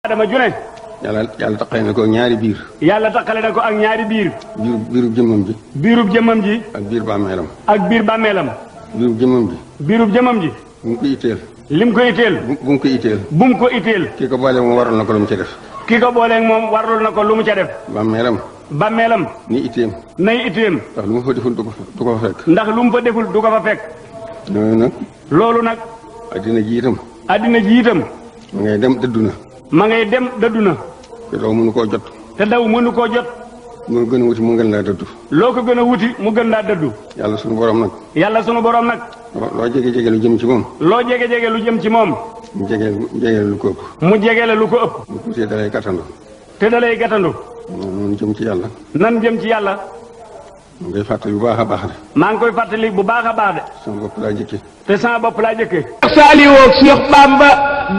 adama june yàlla taqale na ko ak ñaari biir. yàlla taqale na ko ak ñaari biir. biirub jëmmam ji. biirub jëmmam ji. ak biir bàmmeelam. ak biir bàmmeelam. biirub jëmmam ji. biirub jëmmam ji. bu mu ko itteel. lim ko itteel. bu mu ko itteel. bu mu ko itteel. kii ko boole moom waral na ko lu mu ca def. ki ko booleeg moom warul na ko lu mu ca def. bàmmeelam. bàmmeelam. ni itteem. nay itteem. ndax lu mu fa deful du ko fa fekk. ndax lu mu fa deful du ko fa fekk. loolu nag. loolu nag. addina ji itam. addina ji itam. ma ngay dem dëddu na. ma ngay dem dëddu na. te daw mënu koo jot. te daw mënu koo jot. mu gën a wuti mu gën laa dëddu. loo ko gën a wuti mu gën laa dëddu. yàlla sunu borom nag. yàlla sunu borom nag. loo jege jege lu jëm ci moom. loo jege jege lu jëm ci moom. mu jege lu ko ëpp. mu jege la lu ko ëpp. mu tuutee dalay gàttandu. te dalay gàttandu. noonu jëm ci yàlla. nan jëm ci yàlla. mu ngay fàttali bu baax a baax de. maa ngi koy fàttali bu baax a baax de. sama bopp laa jëkke. te sama bopp laa jëkke. Saaliwoo Cheikh Bamba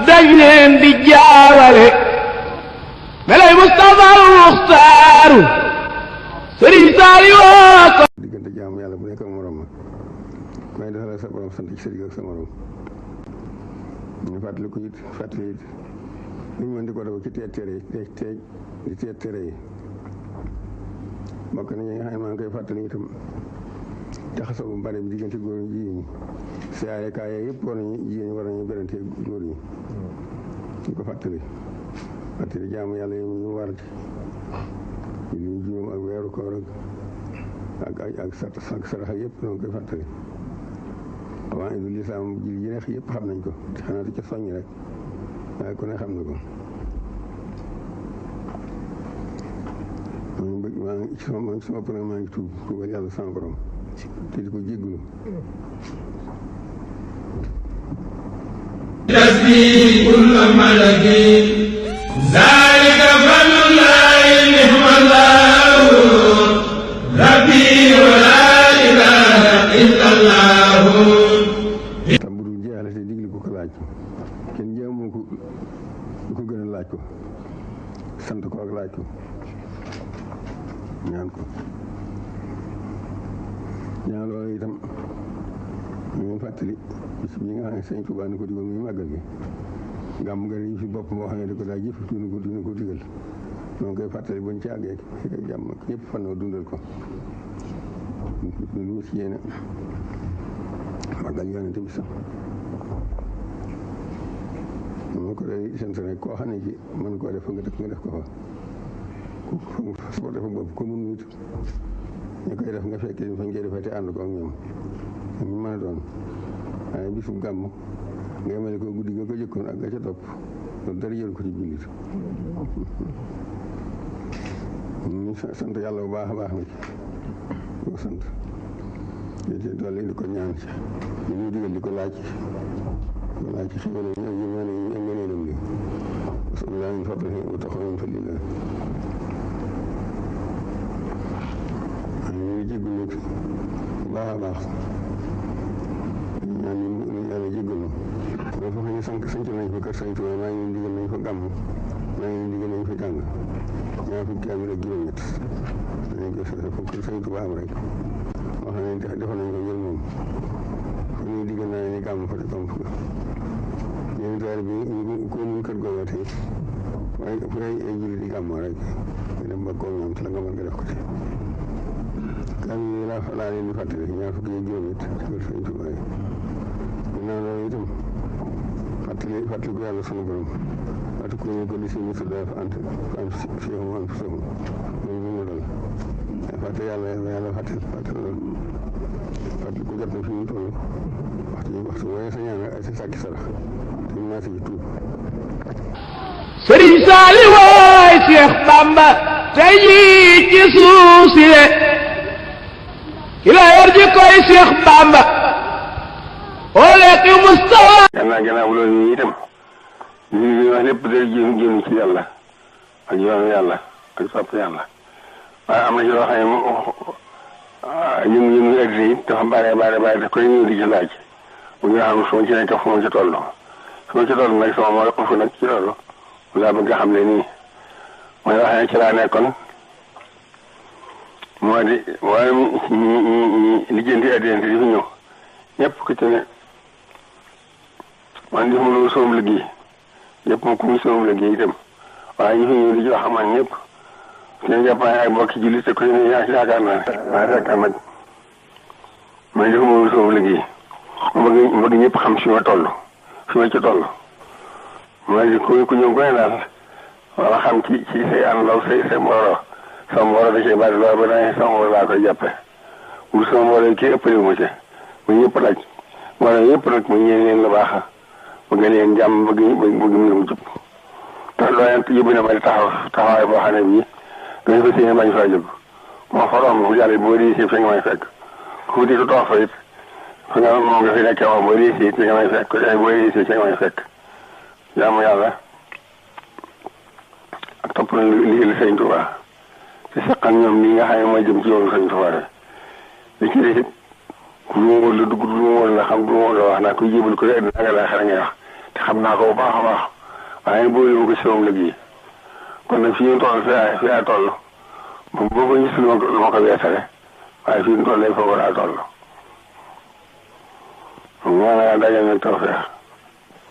dañ leen di jaawale melay Mustafa Muxtaaru Sëriñ Saaliwoo ko diggante jaamu yàlla bu nekk ak morom ma ku ne defal sa borom sant ci sa digg ak sa morom ñu fàttali ko it fàttali it li ñu mën di ko def ci teet tere yi di teet tere yi bokk na ñi nga xam ne maa ngi koy fàttali itam jaxasoo bu bari bi diggante góor ñi jigéen ñi siyaare kaay yëpp war nañu jigéen ñi war nañu berante góor ñi ñu ko fàttali jaamu yàlla yi ñu war ci ñu juróom ak weeru koor ak saraxa yëpp ñoo ngi koy fàttali avant idul lislaam ji yi neex yëpp xam nañ ko xanaa di ca soññ rek waaye ku ne xam na ko maa ngi sama bopp nag maa ngi tuubal yàlla sama borom te di ko jéggulu tasbih kullu malakin zalika fadlullahi ni'mallahu rabbi wa la ilaha illa allah tam bu dul jeexale te digli ko laaj kenn jéemoo ko lu ko gën a laaj ko sant ko ak laaj ko ñaan ko ñaan loolu itam ñu fàttali bis bi nga xam ne sëñ Tuubaa ni ko digal muy màggal gi gàmm nga yi fi bopp boo xam ne di ko daa jëf dina ko digal donc koy fàttali buñ ci àggee jàmm ñëpp fan noo dundal ko lu ci yéene màggal yonent bi sax moo ko day sant rek koo xam ne ci mën koo def nga def ko fa soo defa bopp ko mun wut ñu koy def nga fekkee fañ koy defee te ànd ko ak ñoom ñu mën a doon waaye bisu gàmm nga yemale ko guddi nga ko jëkkoon ak nga ca topp loolu dara jël ko ci jullit ñu sant yàlla bu baax a baax na ci ko sant te dolli di ko ñaan ci ñu ñuy digal di ko laaj ci xéwal yi ak mëneelam li sallallahu min fadlihi wa taxaw min fadlillah ñu ngi jégalu bu baax a baax ñaan ñu yàlla jégalu dafa xam ne sant nañ fa kër Sëñ Tuubaa maa ngi digal nañ fa gàmm maa ngi digal nañ fa jàng ñaar fukki kaamil ak juróom-ñett dañ ko fa kër Sëñ Tuubaa am rek moo xam ne defoon nañ ko ngir moom fa ñuy digal naa ne gàmm fa gàmm fa ñoom daal bi ko mun kër googu tey waaye fu ay jullit di gàmmoo rek nga dem ba koo ñoom te la nga mën nga def ko ci kaamil yi laa leen di fàttali ñaar fukki ak juróom-ñett ci kër Sëñ Tuubaa yi ginnaaw loolu itam fàttali ko yàlla sunu borom fàttali ko ñu ko di si musu def ant fihum anfusahum loolu bu mu dal fàttali yàlla fàttali loolu fàttali ko jot na fi mu toll waxtu waaye sa ñaan ay sa sàkki sarax te mu naa si tuub Sëriñ Saaliwoo Cheikh Bamba tey jii ci suuf si le ki la yor ji koy Cheikh Bamba ole ki Mustafa gannaaw loolu ñu itam ñu wax lépp day jëm ci yàlla ak yoonu yàlla ak sopp yàlla waaye am na ci loo xam ne yëngu-yëngu addina yi dafa bare daf koy ñëw di ci laaj bu nga xam su ma ci nekk fu ma ci toll nag sama moo ëpp nag ci loolu laa bëgg nga xam ne nii mooy wax ne ci laa nekkoon moo di waaye ñi lijjanti addina di fi ñëw ñëpp ku ci ne man defuma loolu sama liggéey lépp moom ku muy sama liggéey itam waaye ñu fi ñëw di jox xamal ñëpp suñu jàpp ay bokki jullit te ku ne yaakaar naa waaye fekk nag man dafa ma sama liggéey ma bëgg ñëpp xam fi ma toll fi ma ci toll mooy ku ñëw ku ne daal wala xam ci say àndaw say mbooloo sama mbooloo da cee bari lool ba daañu sama mbooloo laa koy jàppe bu sama mbooloo kii ëppale wu ma ci ba ñëpp laaj mbooloo yëpp nag mu ñeen leen lu baax bëgg leen jàmm bëgg mu jub te loolu yóbbu na ma di taxawaay boo xam ne bii dañu fa séen bañ faa jóg moo faroon bu jàll boo di si fi nga may fekk ku di toog fa it fi nga moom nga fi nekkee moom boo di si fi nga may fekk boo di si fi nga may fekk jaamu yàlla ak topp na liggéeyal Sëñ Tuubaa te seqal ñoom lii nga xam ne mooy jëm ci yoonu Sëñ Tuubaa li ci des it ku lu ma wóor la dugg lu ma wóor la xam lu ma wóor la wax naa koy jébal ko rek dina nga laa xel ngay wax te xam naa ko bu baax a baax waaye boole ma ko si moom liggéey kon nag fii ñu toll fi yaa toll moom boo ko gis lu ma ko weesale waaye fii ñu toll lay foog daa toll ñaan la dajal nag tawfeex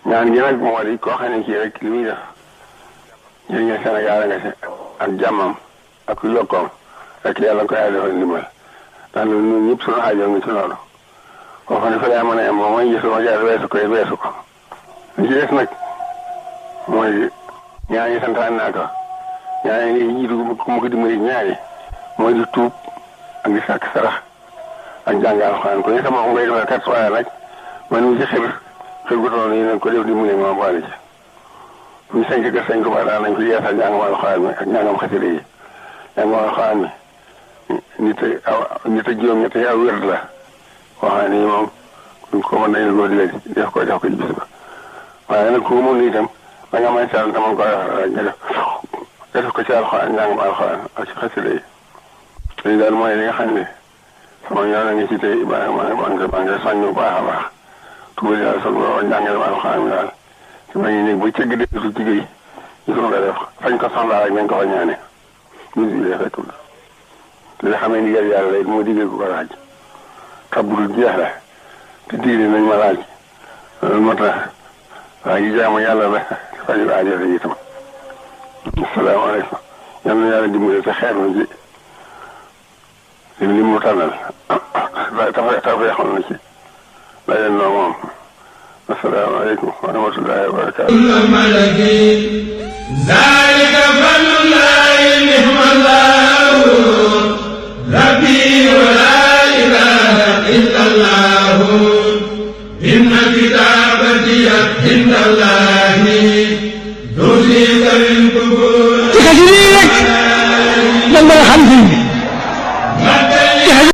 ñaan gi nag moo di koo xam ne kii rek li muy def njëriñal Sénégal nga si ak jàmmam ak yokkoom rek yàlla ko yàlla defal ndimbal ndax loolu ñun ñëpp suñu aajo ngi ci loolu koo xam ne fa laa mën a yem moom mooy gis lu ma jaar weesu ko li ci des nag mooy ñaar ñi santaan naa ko ñaar ñi jiitu ku mu ko dimbali ñaari mooy di tuub ak di sàkk sarax ak jàng alxuraan ko ñu sama ngay defal kat waaye nag man mi ci xel gu toll nii nag ko def dimbali ma boole ci bu ñu sañ kër Sëñ Tuubaa daal nañ ko yeesal njàngam alxuraan mi ak njàngam xasida yi njàngam alxuraan mi nit a juróom-ñett yi aw wérd la boo xam ne nii moom duñ ko mën nañu koo digal def ko ci bis ba waaye nag ku mun itam da nga may sal taman ko nga def ko ci alxuraan njàngam alxuraan ak ci xasida yi lii daal mooy li nga xam ne sama yoon a ngi ci tey maa ngi soññ bu baax a baax tubali daal sol boo njàngam alxuraan mi daal ci ma ngi nekk ba cëgg deetu ci géej ñu ko def fañ ko soxlaa rek nañ ko fa ñaane nit bi fekkul li xamee ndigal yàlla it moo digal ko ko laaj kabul jeex la te digle nañ ma laaj loolu moo tax waa ji jaamu yàlla la faju aajo la itam asalaamaaleykum yal na yàlla dimbali te xeer na ci li mu tànnal tafeexal na ci la yen noo moom asalaamaaleykum wa rahmatullahi wa barakaatu zalika fadlullahi ni'mallahu rabbi wa la ilaha illa allah inna kitabati inda allahi dusika min kubur ci xasida yi rek man mën a xam